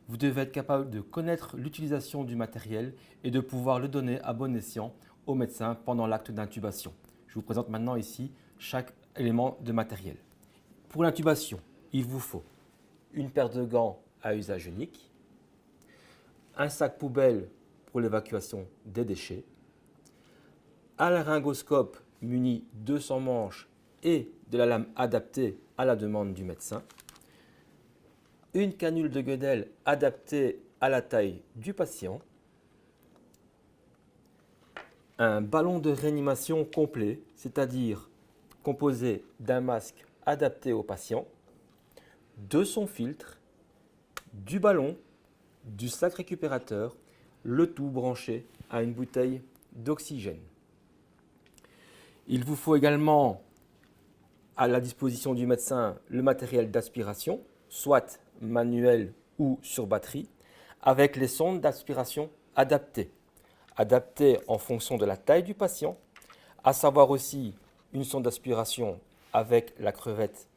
vous devez être capable de connaître l'utilisation du matériel et de pouvoir le donner à bon escient au médecin pendant l'acte d'intubation. Je vous présente maintenant ici chaque élément de matériel. Pour l'intubation, il vous faut une paire de gants à usage unique, un sac poubelle pour l'évacuation des déchets, un laryngoscope muni de 200 manches et de la lame adaptée à la demande du médecin, une canule de Guedel adaptée à la taille du patient, un ballon de réanimation complet, c'est-à-dire composé d'un masque adapté au patient, de son filtre, du ballon, du sac récupérateur, le tout branché à une bouteille d'oxygène. Il vous faut également à la disposition du médecin le matériel d'aspiration, soit manuel ou sur batterie, avec les sondes d'aspiration adaptées en fonction de la taille du patient, à savoir aussi une sonde d'aspiration avec la crevette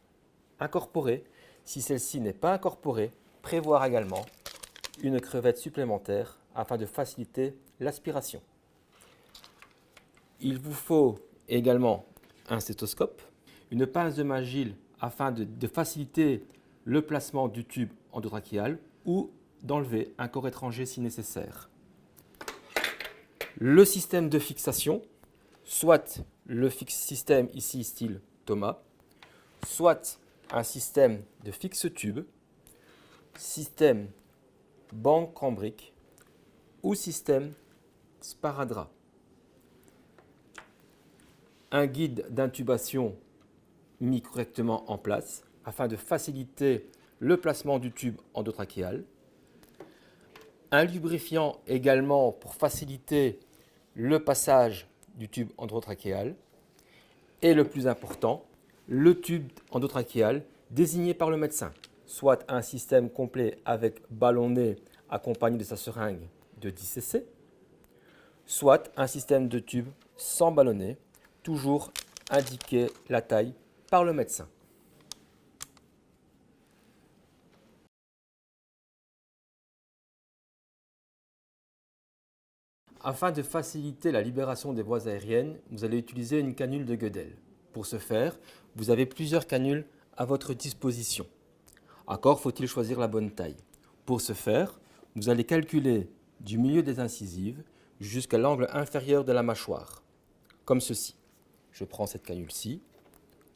incorporée. Si celle-ci n'est pas incorporée, prévoir également une crevette supplémentaire afin de faciliter l'aspiration. Il vous faut également un stéthoscope, une pince de Magil afin de faciliter le placement du tube endotrachéal ou d'enlever un corps étranger si nécessaire. Le système de fixation, soit le système ici style Thomas, soit un système de fixe-tube, système banque cambrique ou système sparadrap. Un guide d'intubation mis correctement en place afin de faciliter le placement du tube endotrachéal. Un lubrifiant également pour faciliter le passage du tube endotrachéal. Et le plus important, le tube endotrachéal désigné par le médecin, soit un système complet avec ballonnet accompagné de sa seringue de 10 cc, soit un système de tube sans ballonnet, toujours indiqué la taille par le médecin. Afin de faciliter la libération des voies aériennes, vous allez utiliser une canule de Guedel. Pour ce faire, vous avez plusieurs canules à votre disposition. Encore faut-il choisir la bonne taille. Pour ce faire, vous allez calculer du milieu des incisives jusqu'à l'angle inférieur de la mâchoire, comme ceci. Je prends cette canule-ci,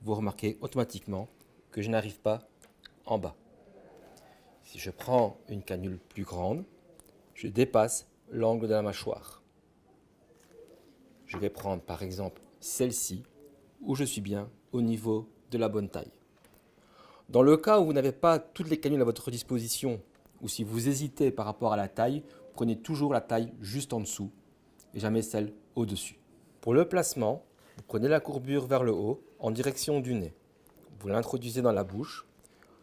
vous remarquez automatiquement que je n'arrive pas en bas. Si je prends une canule plus grande, je dépasse l'angle de la mâchoire. Je vais prendre par exemple celle-ci, où je suis bien au niveau de la bonne taille. Dans le cas où vous n'avez pas toutes les canules à votre disposition, ou si vous hésitez par rapport à la taille, prenez toujours la taille juste en dessous et jamais celle au-dessus. Pour le placement, vous prenez la courbure vers le haut en direction du nez. Vous l'introduisez dans la bouche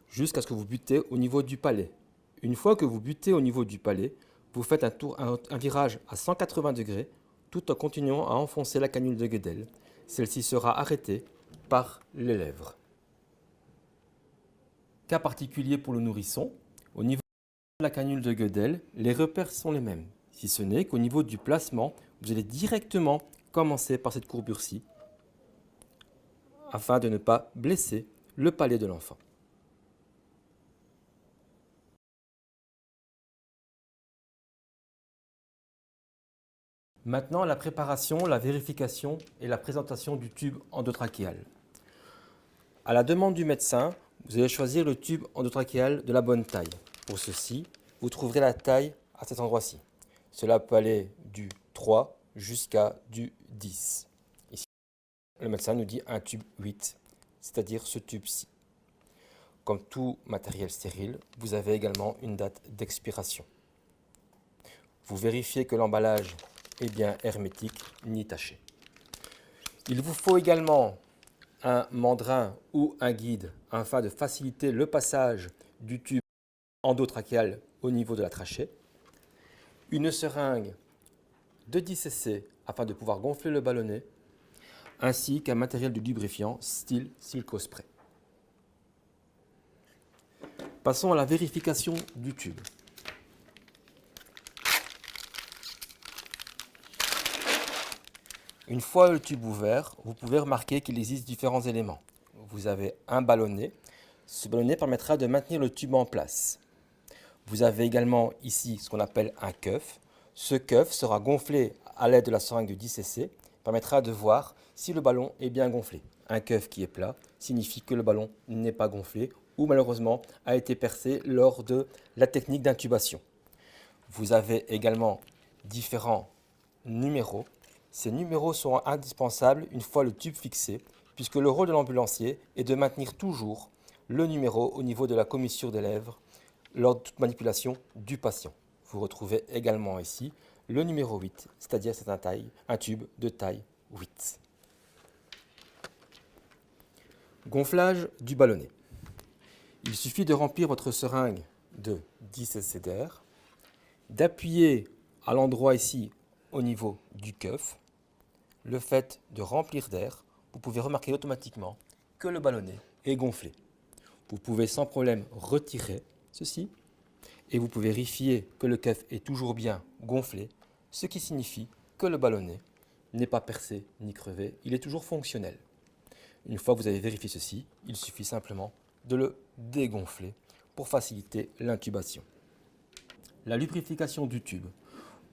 jusqu'à ce que vous butez au niveau du palais. Une fois que vous butez au niveau du palais, vous faites un virage à 180 degrés tout en continuant à enfoncer la canule de Guedel. Celle-ci sera arrêtée par les lèvres. Cas particulier pour le nourrisson, au niveau de la canule de Guedel, les repères sont les mêmes, si ce n'est qu'au niveau du placement, vous allez directement commencer par cette courbure-ci afin de ne pas blesser le palais de l'enfant. Maintenant, la préparation, la vérification et la présentation du tube endotrachéal. À la demande du médecin, vous allez choisir le tube endotrachéal de la bonne taille. Pour ceci, vous trouverez la taille à cet endroit-ci. Cela peut aller du 3 jusqu'à du 10. Ici, le médecin nous dit un tube 8, c'est-à-dire ce tube-ci. Comme tout matériel stérile, vous avez également une date d'expiration. Vous vérifiez que l'emballage est bien hermétique, ni taché. Il vous faut également un mandrin ou un guide afin de faciliter le passage du tube endotrachéal au niveau de la trachée, une seringue de 10 cc afin de pouvoir gonfler le ballonnet, ainsi qu'un matériel de lubrifiant style Silcospray. Passons à la vérification du tube. Une fois le tube ouvert, vous pouvez remarquer qu'il existe différents éléments. Vous avez un ballonnet. Ce ballonnet permettra de maintenir le tube en place. Vous avez également ici ce qu'on appelle un keuf. Ce keuf sera gonflé à l'aide de la seringue de 10 cc, permettra de voir si le ballon est bien gonflé. Un keuf qui est plat signifie que le ballon n'est pas gonflé ou malheureusement a été percé lors de la technique d'intubation. Vous avez également différents numéros. Ces numéros sont indispensables une fois le tube fixé, puisque le rôle de l'ambulancier est de maintenir toujours le numéro au niveau de la commissure des lèvres lors de toute manipulation du patient. Vous retrouvez également ici le numéro 8, c'est-à-dire c'est un tube de taille 8. Gonflage du ballonnet. Il suffit de remplir votre seringue de 10 cc d'air, d'appuyer à l'endroit ici au niveau du keuf. Le fait de remplir d'air, vous pouvez remarquer automatiquement que le ballonnet est gonflé. Vous pouvez sans problème retirer ceci et vous pouvez vérifier que le keuf est toujours bien gonflé, ce qui signifie que le ballonnet n'est pas percé ni crevé, il est toujours fonctionnel. Une fois que vous avez vérifié ceci, il suffit simplement de le dégonfler pour faciliter l'intubation. La lubrification du tube.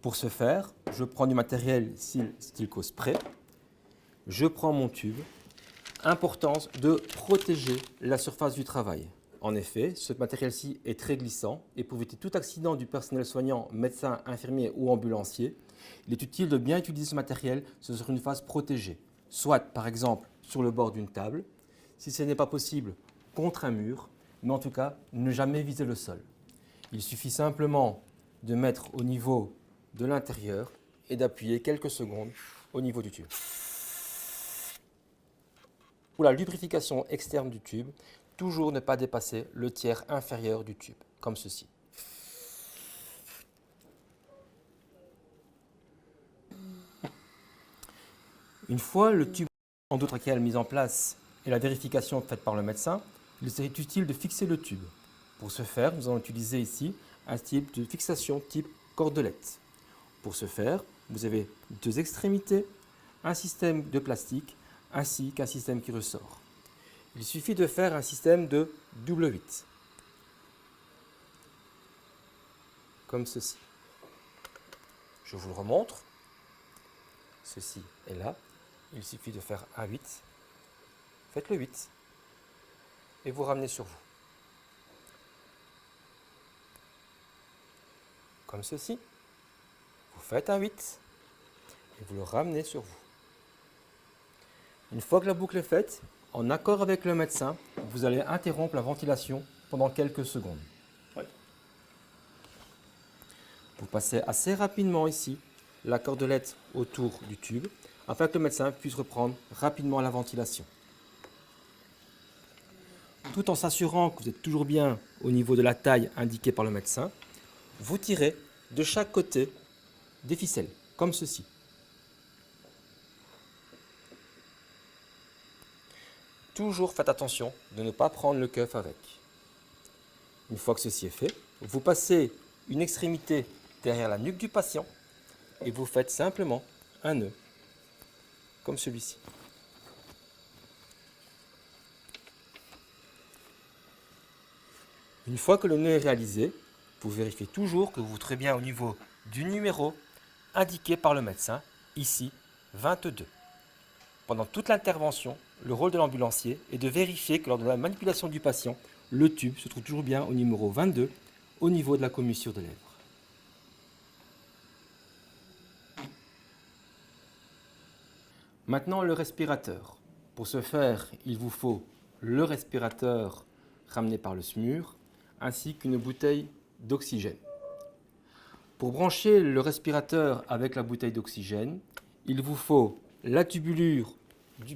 Pour ce faire, je prends du matériel Stilco Spray, je prends mon tube. Importance de protéger la surface du travail. En effet, ce matériel-ci est très glissant et pour éviter tout accident du personnel soignant, médecin, infirmier ou ambulancier, il est utile de bien utiliser ce matériel sur une face protégée, soit par exemple sur le bord d'une table, si ce n'est pas possible contre un mur, mais en tout cas ne jamais viser le sol. Il suffit simplement de mettre au niveau de l'intérieur et d'appuyer quelques secondes au niveau du tube. Pour la lubrification externe du tube, toujours ne pas dépasser le tiers inférieur du tube, comme ceci. Une fois le tube endotrachéal mis en place et la vérification faite par le médecin, il serait utile de fixer le tube. Pour ce faire, nous allons utiliser ici un type de fixation type cordelette. Pour ce faire, vous avez deux extrémités, un système de plastique ainsi qu'un système qui ressort. Il suffit de faire un système de double 8, comme ceci. Je vous le remontre. Ceci est là. Il suffit de faire un 8. Faites le 8 et vous ramenez sur vous. Comme ceci. Vous faites un 8 et vous le ramenez sur vous. Une fois que la boucle est faite, en accord avec le médecin, vous allez interrompre la ventilation pendant quelques secondes. Oui. Vous passez assez rapidement ici la cordelette autour du tube afin que le médecin puisse reprendre rapidement la ventilation. Tout en s'assurant que vous êtes toujours bien au niveau de la taille indiquée par le médecin, vous tirez de chaque côté des ficelles, comme ceci. Toujours faites attention de ne pas prendre le keuf avec. Une fois que ceci est fait, vous passez une extrémité derrière la nuque du patient et vous faites simplement un nœud, comme celui-ci. Une fois que le nœud est réalisé, vous vérifiez toujours que vous vous trouvez bien au niveau du numéro indiqué par le médecin, ici 22. Pendant toute l'intervention, le rôle de l'ambulancier est de vérifier que lors de la manipulation du patient, le tube se trouve toujours bien au numéro 22, au niveau de la commissure des lèvres. Maintenant, le respirateur. Pour ce faire, il vous faut le respirateur ramené par le SMUR, ainsi qu'une bouteille d'oxygène. Pour brancher le respirateur avec la bouteille d'oxygène, il vous faut la tubulure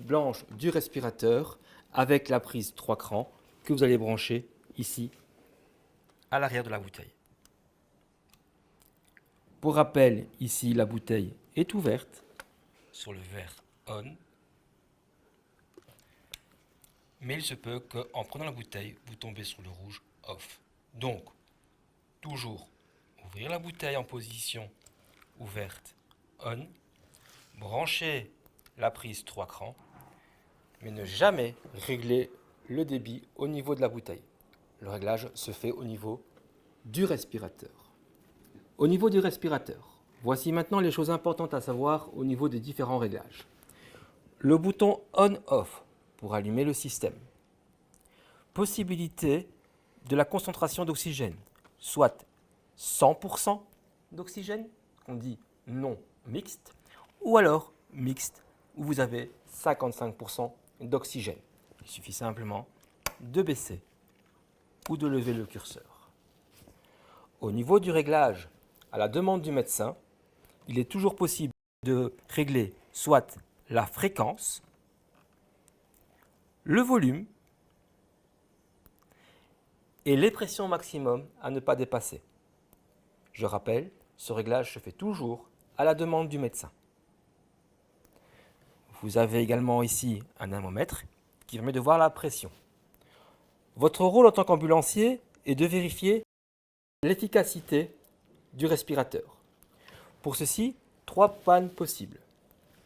blanche du respirateur avec la prise 3 crans que vous allez brancher ici à l'arrière de la bouteille. Pour rappel, ici la bouteille est ouverte sur le vert on, mais il se peut qu'en prenant la bouteille, vous tombez sur le rouge off. Donc, toujours ouvrir la bouteille en position ouverte on, brancher la prise 3 crans, mais ne jamais régler le débit au niveau de la bouteille. Le réglage se fait au niveau du respirateur. Au niveau du respirateur, voici maintenant les choses importantes à savoir au niveau des différents réglages. Le bouton on-off pour allumer le système. Possibilité de la concentration d'oxygène, soit 100% d'oxygène, qu'on dit non mixte, ou alors mixte, où vous avez 55% d'oxygène. Il suffit simplement de baisser ou de lever le curseur. Au niveau du réglage, à la demande du médecin, il est toujours possible de régler soit la fréquence, le volume et les pressions maximum à ne pas dépasser. Je rappelle, ce réglage se fait toujours à la demande du médecin. Vous avez également ici un anémomètre qui permet de voir la pression. Votre rôle en tant qu'ambulancier est de vérifier l'efficacité du respirateur. Pour ceci, 3 pannes possibles.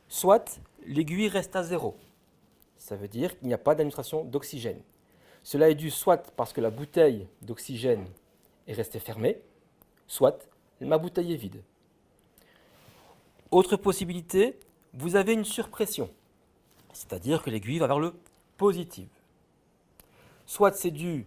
Soit l'aiguille reste à 0, ça veut dire qu'il n'y a pas d'administration d'oxygène. Cela est dû soit parce que la bouteille d'oxygène est restée fermée, soit ma bouteille est vide. Autre possibilité, vous avez une surpression, c'est-à-dire que l'aiguille va vers le positif. Soit c'est dû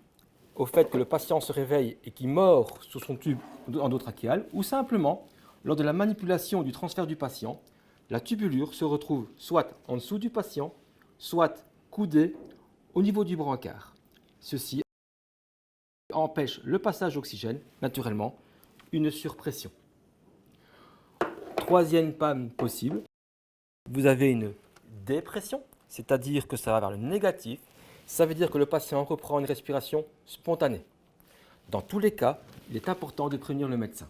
au fait que le patient se réveille et qu'il mord sur son tube endotrachéal, ou simplement, lors de la manipulation du transfert du patient, la tubulure se retrouve soit en dessous du patient, soit coudée au niveau du brancard. Ceci empêche le passage d'oxygène, naturellement, une surpression. Troisième panne possible, vous avez une dépression, c'est-à-dire que ça va vers le négatif. Ça veut dire que le patient reprend une respiration spontanée. Dans tous les cas, il est important de prévenir le médecin.